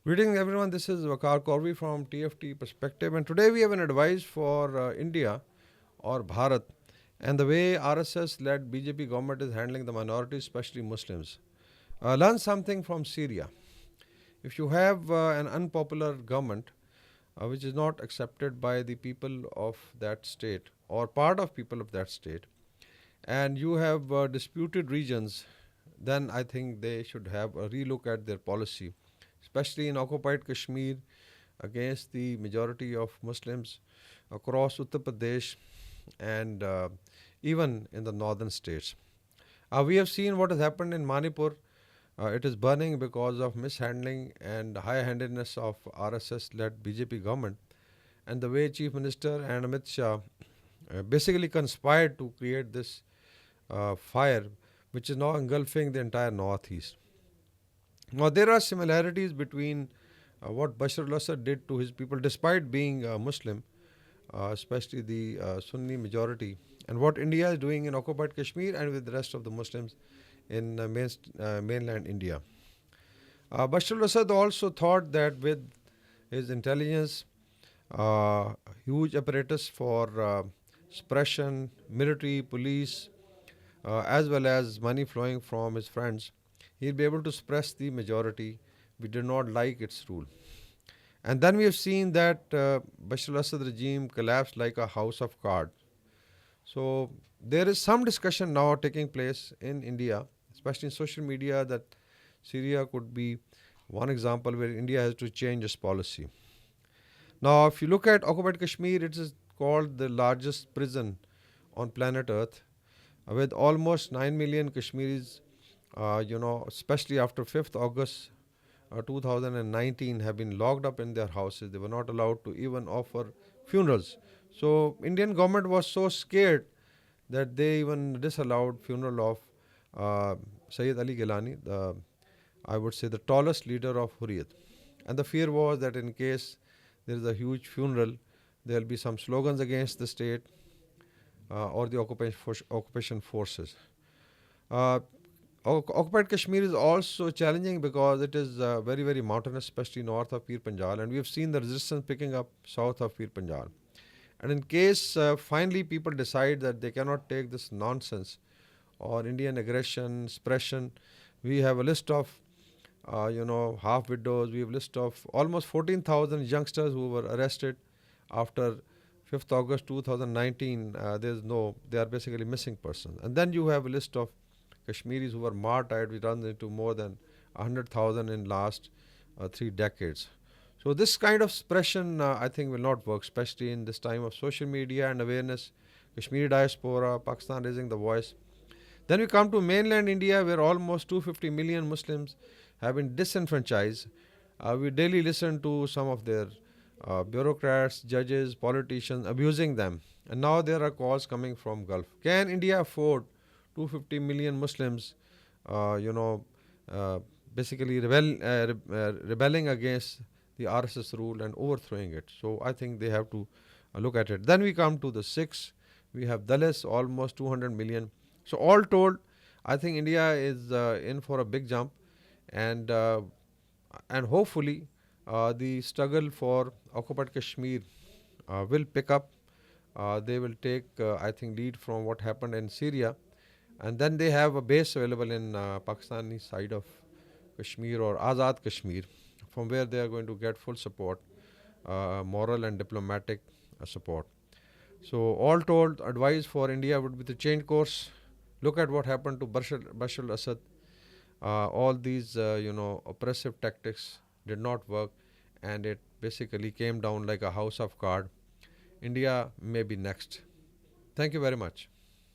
Greetings everyone, this is Vakar Korvi from TFT Perspective, and today we have an advice for India or Bharat and the way RSS led BJP government is handling the minorities, especially Muslims. Learn something from Syria. If you have an unpopular government which is not accepted by the people of that state or part of people of that state, and you have disputed regions, then I think they should have a relook at their policy, especially in occupied Kashmir against the majority of Muslims across Uttar Pradesh and even in the northern states. We have seen what has happened in Manipur. It is burning because of mishandling and high-handedness of RSS-led BJP government, and the way Chief Minister and Amit Shah basically conspired to create this fire, which is now engulfing the entire northeast. Now, there are similarities between what Bashar al-Assad did to his people, despite being Muslim, especially the Sunni majority, and what India is doing in occupied Kashmir and with the rest of the Muslims in mainland India. Bashar al-Assad also thought that with his intelligence, huge apparatus for suppression, military, police, as well as money flowing from his friends, he'll be able to suppress the majority. We did not like its rule. And then we have seen that Bashar al-Assad regime collapsed like a house of cards. So there is some discussion now taking place in India, especially in social media, that Syria could be one example where India has to change its policy. Now, if you look at occupied Kashmir, it is called the largest prison on planet Earth, with almost 9 million Kashmiris, especially after 5th August 2019, have been locked up in their houses. They were not allowed to even offer funerals. So Indian government was so scared that they even disallowed funeral of Sayyid Ali Gilani, I would say the tallest leader of Hurriyat. And the fear was that in case there is a huge funeral, there will be some slogans against the state or the occupation forces. Uh, Occupied Kashmir is also challenging because it is very, very mountainous, especially north of Pir Panjal, and we have seen the resistance picking up south of Pir Panjal. And in case finally people decide that they cannot take this nonsense or Indian aggression, suppression, we have a list of, half widows. We have a list of almost 14,000 youngsters who were arrested after 5th August 2019. They are basically missing persons. And then you have a list of Kashmiris who were martyred. We run into more than 100,000 in last 3 decades. So this kind of suppression, I think, will not work, especially in this time of social media and awareness, Kashmiri diaspora, Pakistan raising the voice. Then we come to mainland India, where almost 250 million Muslims have been disenfranchised. We daily listen to some of their bureaucrats, judges, politicians abusing them. And now there are calls coming from Gulf. Can India afford 250 million Muslims, uh, you know, uh, basically rebelling against the RSS rule and overthrowing it? So I think they have to look at it. Then we come to the Sikhs. We have Dalits, almost 200 million. So all told, I think India is in for a big jump, and hopefully the struggle for occupied Kashmir will pick up. They will take, I think, lead from what happened in Syria, and then they have a base available in Pakistani side of Kashmir or Azad Kashmir, from where they are going to get full support, moral and diplomatic support. So all told, advice for India would be to change course. Look at what happened to Bashar al-Assad. All these, oppressive tactics did not work, and it basically came down like a house of cards. India may be next. Thank you very much.